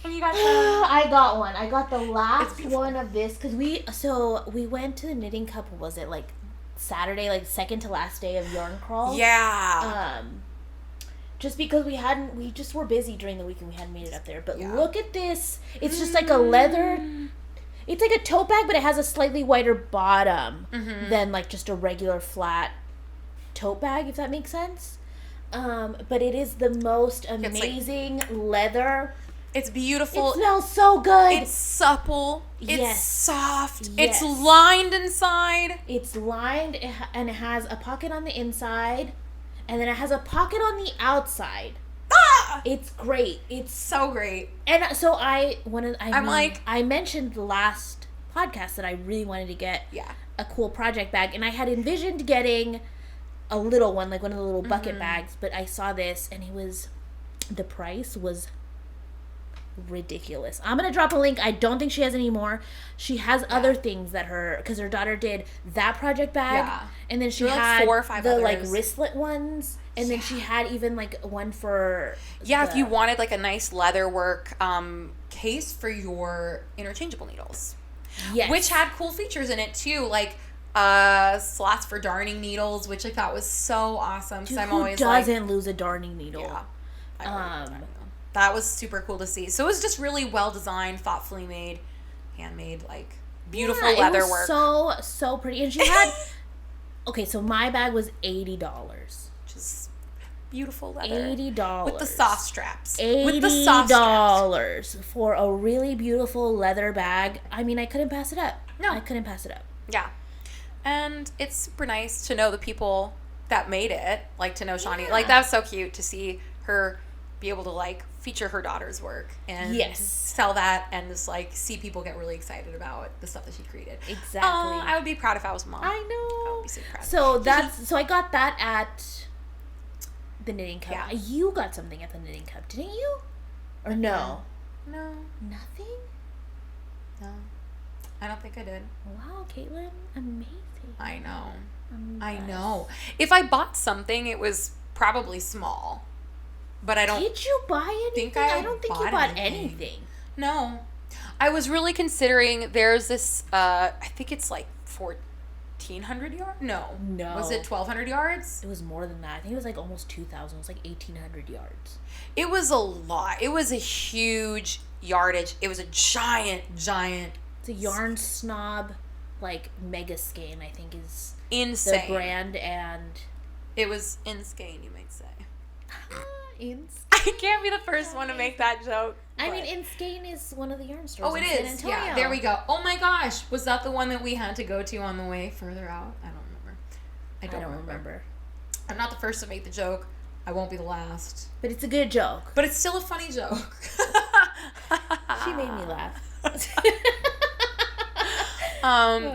And you got I got one. I got the last one of this because we went to the Knitting Cup. Was it like Saturday, like second to last day of yarn crawl? Yeah. Just because we just were busy during the week and we hadn't made it up there. But look at this. It's just like a leather. It's like a tote bag, but it has a slightly wider bottom than like just a regular flat tote bag, if that makes sense. But it is the most amazing leather. It's beautiful. It smells so good. It's supple. It's soft. Yes. It's lined inside. It's lined and it has a pocket on the inside. And then it has a pocket on the outside. It's great. It's so great. And so I mentioned the last podcast that I really wanted to get a cool project bag. And I had envisioned getting a little one, like one of the little bucket bags. But I saw this and the price was ridiculous. I'm gonna drop a link. I don't think she has any more. She has other things because her daughter did that project bag, and then she had like 4 or 5 the others. Like wristlet ones, and then she had even like one for if you wanted like a nice leather work case for your interchangeable needles, which had cool features in it too, like slots for darning needles, which I thought was so awesome. Dude, who doesn't lose a darning needle? That was super cool to see. So it was just really well designed, thoughtfully made, handmade, like beautiful leather work. So pretty. And she had so my bag was $80. Just beautiful leather. $80. With the soft straps. $80 for a really beautiful leather bag. I mean, I couldn't pass it up. No. I couldn't pass it up. Yeah. And it's super nice to know the people that made it, like to know Shawnee. Like, that was so cute to see her be able to like feature her daughter's work and sell that and just like see people get really excited about the stuff that she created. Exactly. I would be proud if I was a mom. I know. I would be so proud. So I got that at the Knitting Cup. Yeah. You got something at the Knitting Cup, didn't you? Or no? No. Nothing? No. I don't think I did. Wow, Caitlin, amazing. I know. I know. If I bought something, it was probably small. But I don't. Did you buy anything? I don't think you bought anything. No. I was really considering, there's this, I think it's like 1,400 yards? No. Was it 1,200 yards? It was more than that. I think it was like almost 2,000. It was like 1,800 yards. It was a lot. It was a huge yardage. It was a giant. It's a Yarn Snob, like, mega skein, I think is insane. The brand, and it was in skein, you might say. I can't be the first one to make that joke. I mean, in Skein is one of the yarn stores. Oh, it in is. San Antonio. Yeah, there we go. Oh my gosh, was that the one that we had to go to on the way further out? I don't remember. I don't remember. I'm not the first to make the joke. I won't be the last. But it's a good joke. But it's still a funny joke. She made me laugh.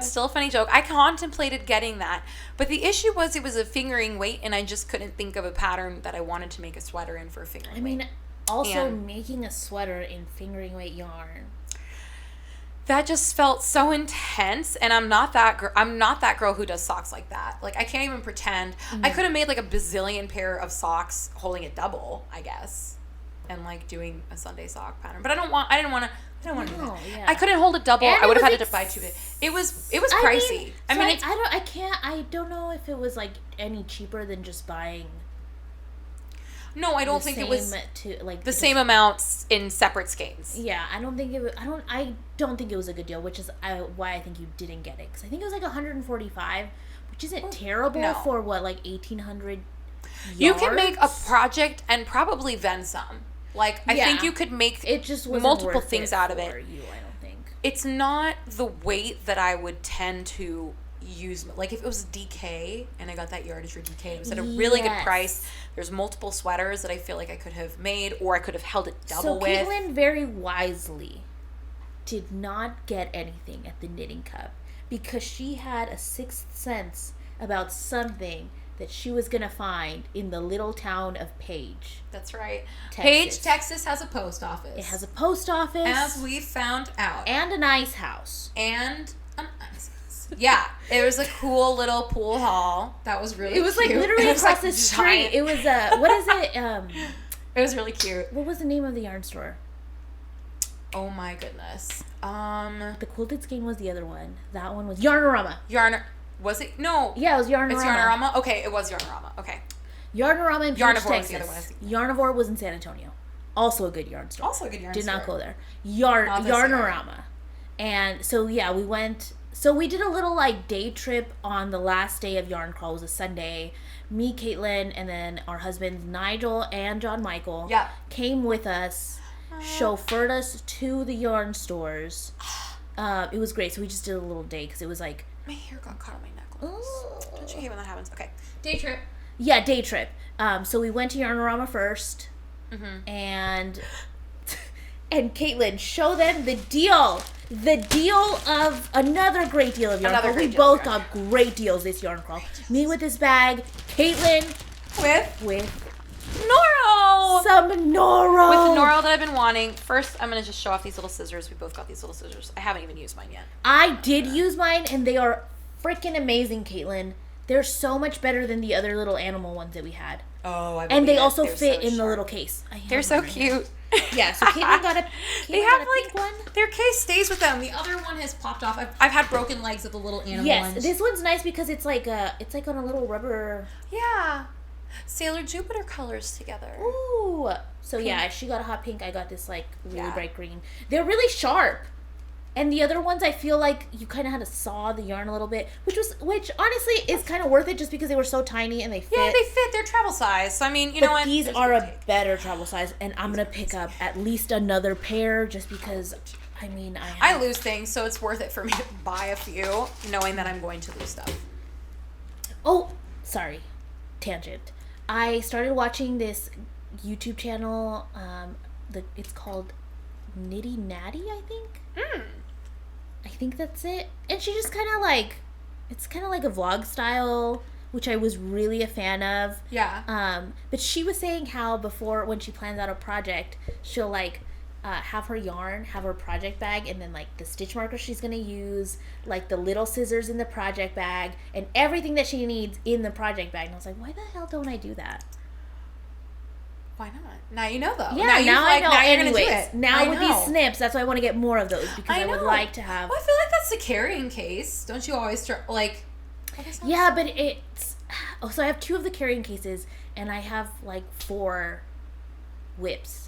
Still a funny joke. I contemplated getting that, but the issue was it was a fingering weight, and I just couldn't think of a pattern that I wanted to make a sweater in for a fingering weight. I mean, also making a sweater in fingering weight yarn. That just felt so intense, and I'm not that girl who does socks like that. Like, I can't even pretend. Mm-hmm. I could have made like a bazillion pair of socks holding it double, I guess, and like doing a Sunday sock pattern. But I didn't want to do that. Yeah. I couldn't hold it double. And I would have had to buy two big. It was pricey. I don't know if it was like any cheaper than just buying. No, I don't think it was the same amounts in separate skeins. Yeah, I don't think it was. I don't think it was a good deal, which is why I think you didn't get it, because I think it was like 145, which isn't terrible for what, like 1,800 yards? You can make a project and probably then some. Like, I think you could make multiple things out of it. You, I don't think. It's not the weight that I would tend to use. Like, if it was DK and I got that yardage for DK, it was at a really good price. There's multiple sweaters that I feel like I could have made, or I could have held it double with. So Caitlin very wisely did not get anything at the Knitting Cup because she had a sixth sense about something that she was going to find in the little town of Page. That's right. Texas. Page, Texas has a post office. It has a post office. As we found out. And an ice house. And an ice house. Yeah. It was a cool little pool hall. That was really cute. It was like literally across the street. It was what is it? It was really cute. What was the name of the yarn store? Oh my goodness. The Quilted Skein was the other one. That one was Yarnorama. Was it? No. Yeah, it was Yarnorama. It's Yarnorama? Okay, it was Yarnorama. Okay. Yarnorama in Page, Yarnivore Texas. was the other one. Yarnivore was in San Antonio. Also a good yarn store. Did not go there. Yarnorama. And so, yeah, we went. So we did a little, like, day trip on the last day of Yarn Crawl. It was a Sunday. Me, Caitlin, and then our husbands, Nigel and John Michael, came with us, chauffeured us to the yarn stores. It was great. So we just did a little day because it was like... My hair got caught on my necklace. Don't you hate when that happens? Okay. Day trip. Yeah, day trip. So we went to Yarnorama first. Mm-hmm. And Caitlin, show them the deal. The deal of another great deal of yarn crawl. We both got great deals this yarn crawl. Me with this bag. Caitlin with Noro. Some Noro. With the Noro that I've been wanting. First, I'm going to just show off these little scissors. We both got these little scissors. I haven't even used mine yet. I did use mine, and they are freaking amazing, Caitlin. They're so much better than the other little animal ones that we had. Oh, I believe and they also fit in the little case. They're so cute. Yeah, so Caitlin got a pink one. Their case stays with them. The other one has popped off. I've had broken legs of the little animal ones. Yes, this one's nice because it's like on a little rubber. Yeah. Sailor Jupiter colors together. Ooh. So pink. Yeah, she got a hot pink. I got this like really bright green. They're really sharp. And the other ones, I feel like you kind of had to saw the yarn a little bit, which honestly is kind of worth it just because they were so tiny and they fit. Yeah, they fit. They're travel size. So, I mean, you know what? These are a better travel size, and I'm going to pick up at least another pair just because, I mean, I lose things, so it's worth it for me to buy a few, knowing that I'm going to lose stuff. Oh, sorry. Tangent. I started watching this YouTube channel. It's called Nitty Natty, I think. I think that's it. And she just kind of like, it's kind of like a vlog style, which I was really a fan of. Yeah. But she was saying how before, when she plans out a project, she'll like have her yarn, have her project bag, and then like the stitch marker she's gonna use, like the little scissors in the project bag, and everything that she needs in the project bag. And I was like, why the hell don't I do that? Why not? Now you know though. Yeah, now I know. Now you're Anyways, gonna do it. now with these snips, that's why I want to get more of those, because I would like to have. Well, I feel like that's the carrying case. Don't you always like? Yeah, but it's. Oh, so I have 2 of the carrying cases, and I have like 4 whips.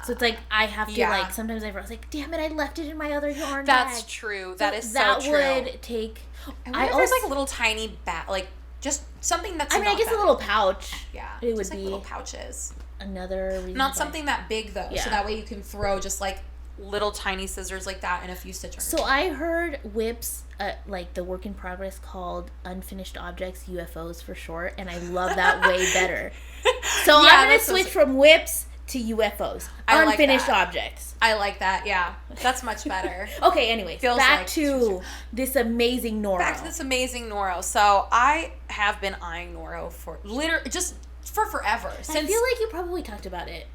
So it's like I have to like sometimes I was like, damn it, I left it in my other yarn bag. That's true. That is so that true. That would take. I wonder if there's like a little tiny bag, like just something that's. I mean, I guess a little pouch. Yeah, it would just like be little pouches. Another reason. Not something that big though, so that way you can throw just like little tiny scissors like that and a few stitches. So I heard whips, like the work in progress called unfinished objects, UFOs for short, and I love that way better. So I'm gonna switch from whips to UFOs, unfinished objects. I like that. Yeah, that's much better. Okay. Anyway, back to this amazing Noro. So I have been eyeing Noro for just for forever. I feel like you probably talked about it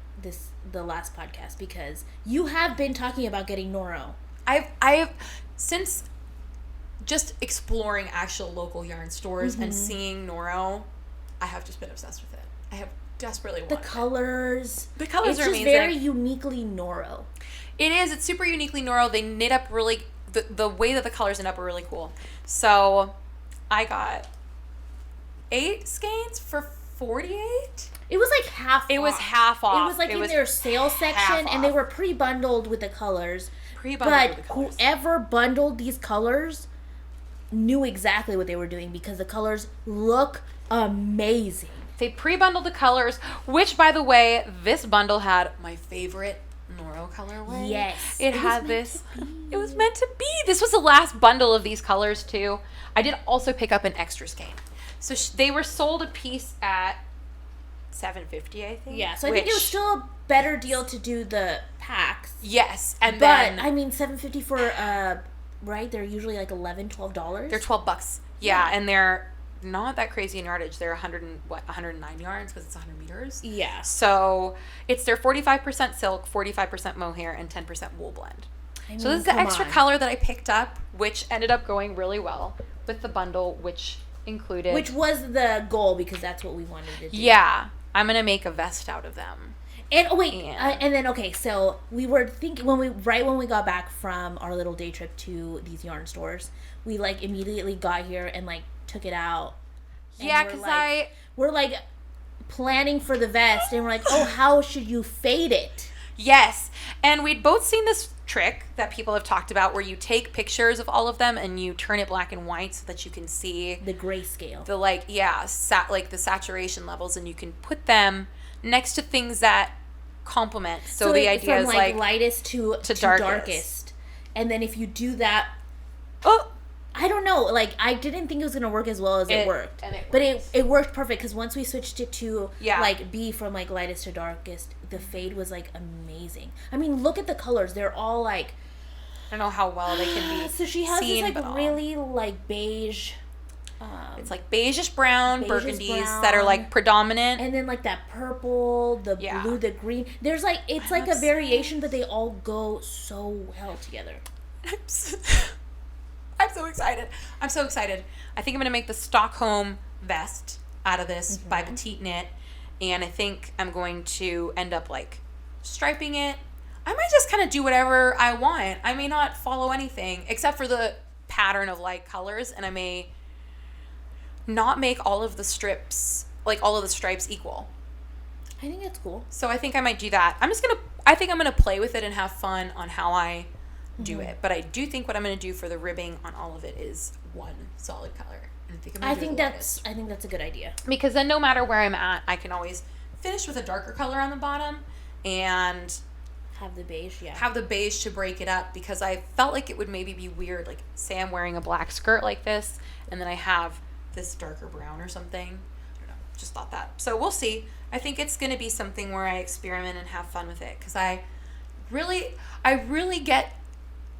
the last podcast, because you have been talking about getting Noro. I've since just exploring actual local yarn stores and seeing Noro, I have just been obsessed with it. I have desperately wanted the colors. The colors are amazing. It's just very uniquely Noro. It is. It's super uniquely Noro. They knit up really. The way that the colors knit up are really cool. So, I got 8 skeins for $48. It was like half. It was half off. It was like in their sales section, and they were pre-bundled with the colors. But whoever bundled these colors knew exactly what they were doing, because the colors look amazing. They pre-bundled the colors, which, by the way, this bundle had my favorite Noro colorway. Yes. It had this. It was meant to be. This was the last bundle of these colors, too. I did also pick up an extra skein. So they were sold a piece at $7.50, I think. Yeah, so I think it was still a better deal to do the packs. Yes, but I mean, $7.50 for right? They're usually like $11-12. They're $12. Yeah, and they're not that crazy in yardage. They're 109 yards because it's 100 meters. Yeah. So it's their 45% silk, 45% mohair, and 10% wool blend. I mean, so this is the extra color that I picked up, which ended up going really well with the bundle, which was the goal, because that's what we wanted to do. Yeah, I'm gonna make a vest out of them. And and then so we were thinking when we got back from our little day trip to these yarn stores, we like immediately got here and like took it out. Yeah, because we're like planning for the vest, and we're like, oh, how should you fade it? Yes, and we'd both seen this trick that people have talked about, where you take pictures of all of them and you turn it black and white so that you can see the grayscale, the saturation levels, and you can put them next to things that complement. So the idea is like lightest to darkest, and then if you do that, I don't know. Like, I didn't think it was gonna work as well as it worked, but it worked perfect, because once we switched it to like B from like lightest to darkest, the fade was like amazing. I mean, look at the colors; they're all like, I don't know how well they can be. So she has this like really like beige. It's like beigeish brown burgundies that are like predominant, and then like that purple, the blue, the green. There's like it's like a variation, but they all go so well together. I'm so excited. I think I'm going to make the Stockholm vest out of this by Petite Knit. And I think I'm going to end up like striping it. I might just kind of do whatever I want. I may not follow anything except for the pattern of like colors. And I may not make all of the stripes, like all of the stripes equal. I think that's cool. So I think I might do that. I think I'm going to play with it and have fun on how I do it, but I do think what I'm going to do for the ribbing on all of it is one solid color. And I think that's a good idea, because then no matter where I'm at, I can always finish with a darker color on the bottom and have the beige. Yeah, have the beige to break it up, because I felt like it would maybe be weird. Like, say I'm wearing a black skirt like this, and then I have this darker brown or something. I don't know. Just thought that. So we'll see. I think it's going to be something where I experiment and have fun with it, because I really get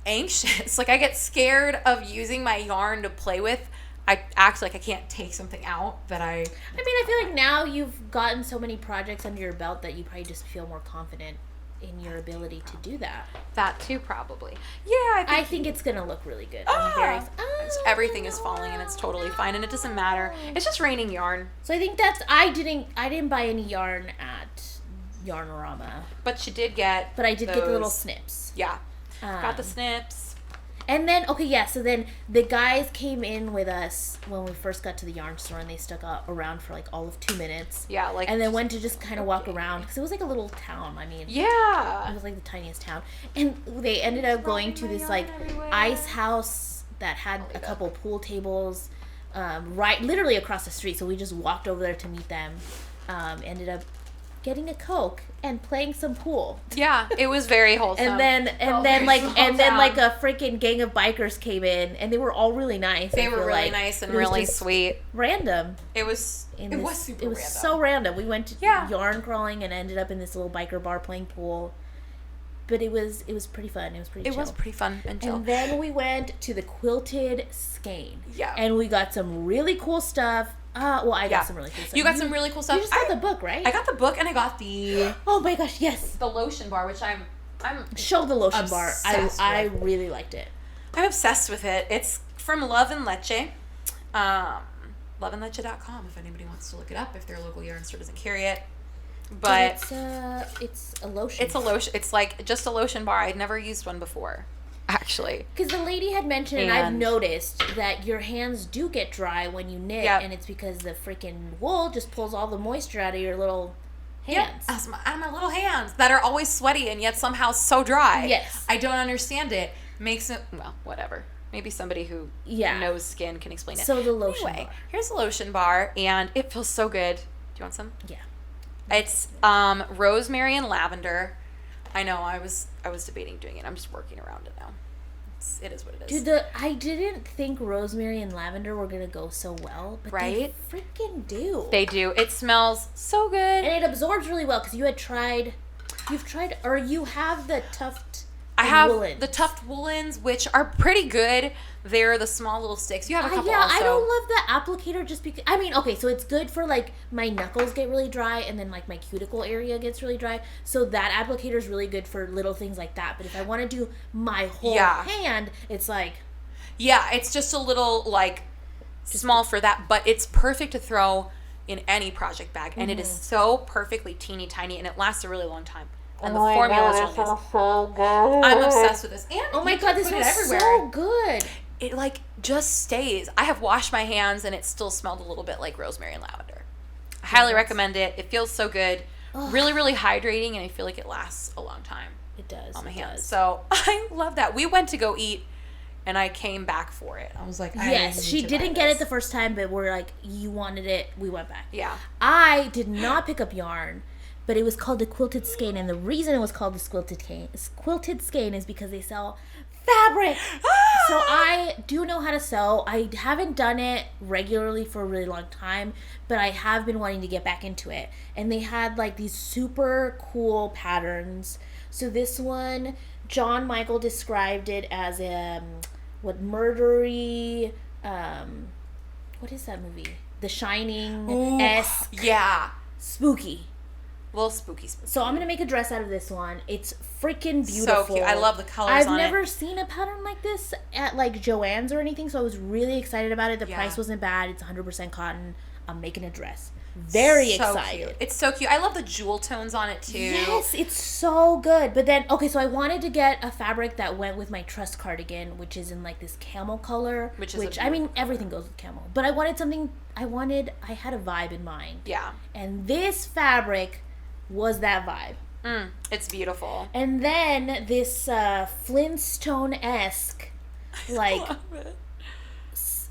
anxious. Like, I get scared of using my yarn to play with. I act like I can't take something out that I mean, I feel like now you've gotten so many projects under your belt that you probably just feel more confident in your ability to do that. That too, probably. Yeah, I think it's gonna look really good. I'm very. Everything is falling and it's totally fine and it doesn't matter. It's just raining yarn. So I think that's. I didn't buy any yarn at Yarnorama, but you did get. But I did get the little snips. Yeah, got the snips. And then, so then the guys came in with us when we first got to the yarn store, and they stuck around for like all of 2 minutes. Yeah, like. And then went to just kind of walk around, because it was like a little town. I mean. Yeah. It was like the tiniest town. And they ended up going to this like ice house that had a couple pool tables literally across the street. So we just walked over there to meet them. Ended up getting a Coke and playing some pool. Yeah, it was very wholesome. and then a freaking gang of bikers came in, and they were all really nice. They were really nice and really sweet. Random. It was super random. It was so random. We went to yarn crawling and ended up in this little biker bar playing pool. But it was pretty fun. It was pretty chill. It was pretty fun and chill. And then we went to the Quilted Skein. Yeah. And we got some really cool stuff. I got some really cool stuff. You got some really cool stuff. You just got the book, right? I got the book and I got the... Oh my gosh, yes. The lotion bar, which I'm Show the lotion bar. I really liked it. I'm obsessed with it. It's from Love and Leche. Loveandleche.com if anybody wants to look it up, if their local yarn store doesn't carry it. But it's a lotion. It's a lotion. It's like just a lotion bar. I'd never used one before, actually. Because the lady had mentioned, and I've noticed, that your hands do get dry when you knit, and it's because the freaking wool just pulls all the moisture out of your little hands. Out of my little hands that are always sweaty and yet somehow so dry. Yes. I don't understand it. Makes it, well, whatever. Maybe somebody who knows skin can explain it. So the lotion bar. Here's the lotion bar, and it feels so good. Do you want some? Yeah. It's rosemary and lavender. I know, I was debating doing it. I'm just working around it now. It is what it is. Dude, I didn't think rosemary and lavender were going to go so well, but they freaking do. They do. It smells so good. And it absorbs really well, because you have the tuft I have woolen. The tuft woolens, which are pretty good. They're the small little sticks. You have a couple also. I don't love the applicator just because... I mean, okay, so it's good for, like, my knuckles get really dry and then, like, my cuticle area gets really dry. So that applicator is really good for little things like that. But if I want to do my whole hand, it's like... Yeah, it's just a little, like, small for that. But it's perfect to throw in any project bag. And it is so perfectly teeny tiny. And it lasts a really long time. And the formula is really nice. So good. I'm obsessed with this. And oh my god, this is so good. It like just stays. I have washed my hands and it still smelled a little bit like rosemary and lavender. I highly recommend it. It feels so good. Ugh. Really, really hydrating, and I feel like it lasts a long time. It does. On my hands. So I love that. We went to go eat and I came back for it. I was like, yes, she didn't get it the first time, but we're like, you wanted it, we went back. Yeah. I did not pick up yarn. But it was called the Quilted Skein, and the reason it was called the Quilted Skein is because they sell fabric. So I do know how to sew. I haven't done it regularly for a really long time, but I have been wanting to get back into it. And they had like these super cool patterns. So this one, John Michael described it as murdery, what is that movie? The Shining-esque. Yeah. Spooky. A little spooky. So I'm going to make a dress out of this one. It's freaking beautiful. So cute. I love the colors on it. I've never seen a pattern like this at like Joann's or anything, so I was really excited about it. The price wasn't bad. It's 100% cotton. I'm making a dress. Very excited. Cute. It's so cute. I love the jewel tones on it too. Yes, it's so good. But then, okay, so I wanted to get a fabric that went with my trust cardigan, which is in like this camel color. Which I mean, everything goes with camel. But I wanted something, I had a vibe in mind. Yeah. And this fabric was that vibe. It's beautiful. And then this Flintstone-esque, like,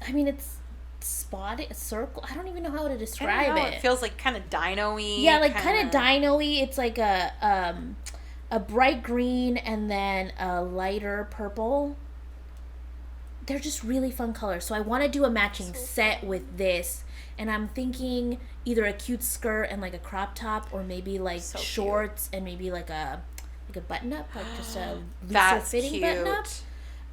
I mean, it's spotted, circle. I don't even know how to describe it. It feels like kind of dino-y. Yeah, like kind of dino-y. It's like a bright green and then a lighter purple. They're just really fun colors. So I want to do a matching set with this. And I'm thinking either a cute skirt and like a crop top, or maybe like shorts and maybe like a button up, like just a looser fitting button up.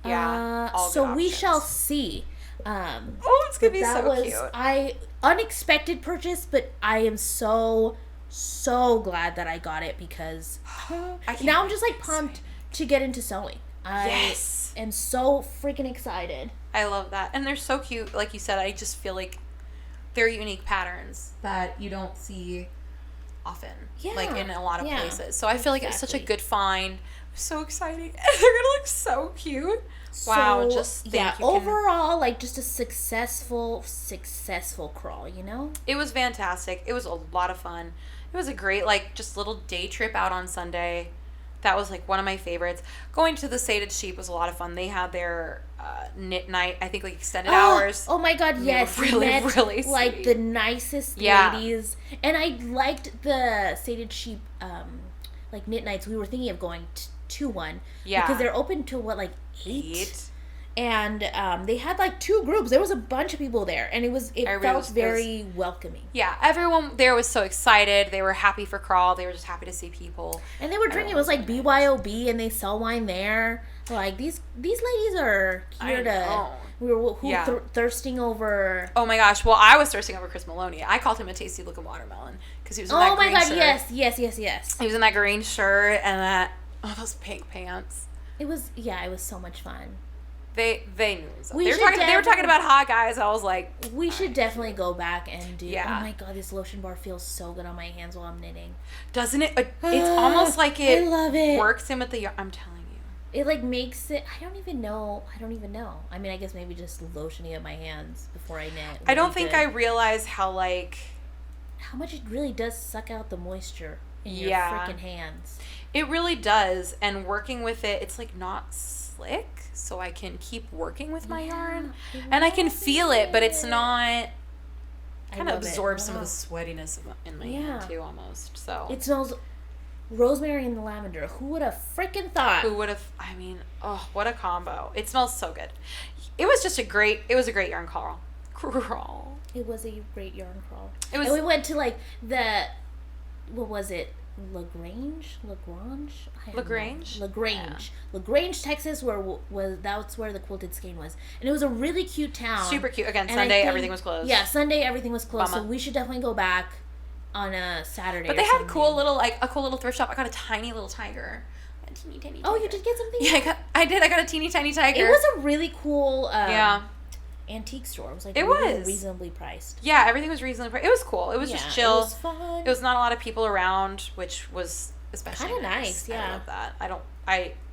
Yeah. So we shall see. It's gonna be so cute. Unexpected purchase, but I am so so glad that I got it because now I'm just like pumped to get into sewing. I am so freaking excited. I love that. And they're so cute. Like you said, I just feel like they're unique patterns that you don't see often. Yeah. Like in a lot of places. So I feel like it's such a good find. I'm so excited. They're going to look so cute. Wow. So, just think overall, like just a successful crawl, you know? It was fantastic. It was a lot of fun. It was a great, like, just little day trip out on Sunday. That was, like, one of my favorites. Going to the Sated Sheep was a lot of fun. They had their knit night, I think, like, extended hours. Oh, my God, yes. Really sweet. Like, the nicest ladies. And I liked the Sated Sheep, like, knit nights. We were thinking of going to one. Yeah. Because they're open till, what, like, 8? And they had like 2 groups. There was a bunch of people there, and it felt very welcoming. Yeah, everyone there was so excited. They were happy for crawl. They were just happy to see people. And they were drinking. It was like BYOB, and they sell wine there. Like these ladies are here to. We were thirsting over. Oh my gosh! Well, I was thirsting over Chris Maloney. I called him a tasty looking watermelon because he was in that green shirt. Oh my God! Yes. He was in that green shirt and those pink pants. It was so much fun. They knew. They were talking about hot guys. I was like, we should definitely go back and do. Yeah. Oh my God, this lotion bar feels so good on my hands while I'm knitting. Doesn't it? It's almost like it. I love it. Works in with the. I'm telling you. It like makes it. I don't even know. I mean, I guess maybe just lotioning up my hands before I knit. I don't think I realize how much it really does suck out the moisture in your freaking hands. It really does, and working with it, it's like not slick, so I can keep working with my yarn, and I can feel it, but it's not. Kind of absorbs some of the sweatiness in my hand too, almost. So it smells rosemary and lavender. Who would have freaking thought? Who would have? I mean, what a combo! It smells so good. It was just a great yarn crawl. It was a great yarn crawl. And we went to like what was it? LaGrange, Texas, that's where the Quilted Skein was, and it was a really cute town. Super cute. Again, Sunday everything was closed. Yeah, Sunday everything was closed. So we should definitely go back on a Saturday. But they had a cool little thrift shop. I got a tiny little tiger. A teeny tiny tiger. Oh, you did get something? Yeah, I did. I got a teeny tiny tiger. It was a really cool. Antique store. It was like reasonably priced. Yeah, everything was reasonably priced. It was cool. It was just chill. It was fun. It was not a lot of people around, which was especially kind of nice. Yeah, I love that.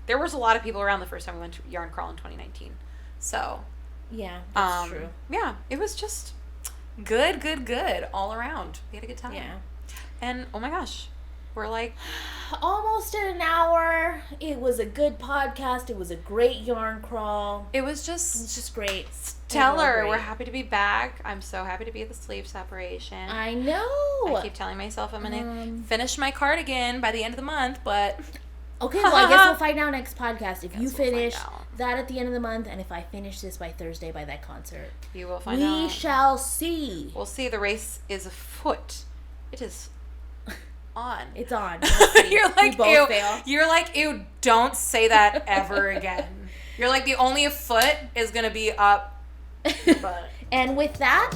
There was a lot of people around the first time we went to Yarn Crawl in 2019. So yeah, that's true. Yeah, it was just good all around. We had a good time. Yeah, and oh my gosh, we're like almost at an hour. It was a good podcast. It was a great yarn crawl. It was just great. Stellar. We're happy to be back. I'm so happy to be at the sleeve separation. I know. I keep telling myself I'm gonna finish my cardigan by the end of the month, but okay. Well, I guess we'll find out next podcast if you finish that at the end of the month, and if I finish this by Thursday by that concert. You will find out. We shall see. We'll see. The race is afoot. It is on. It's on. You're like, we both fail. You're like, ew, don't say that ever again. You're like, the only foot is going to be up. But. And with that,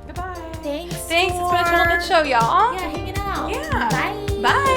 goodbye. Thanks. It's been a cool show, y'all. Yeah, hanging out. Yeah. Bye. Bye.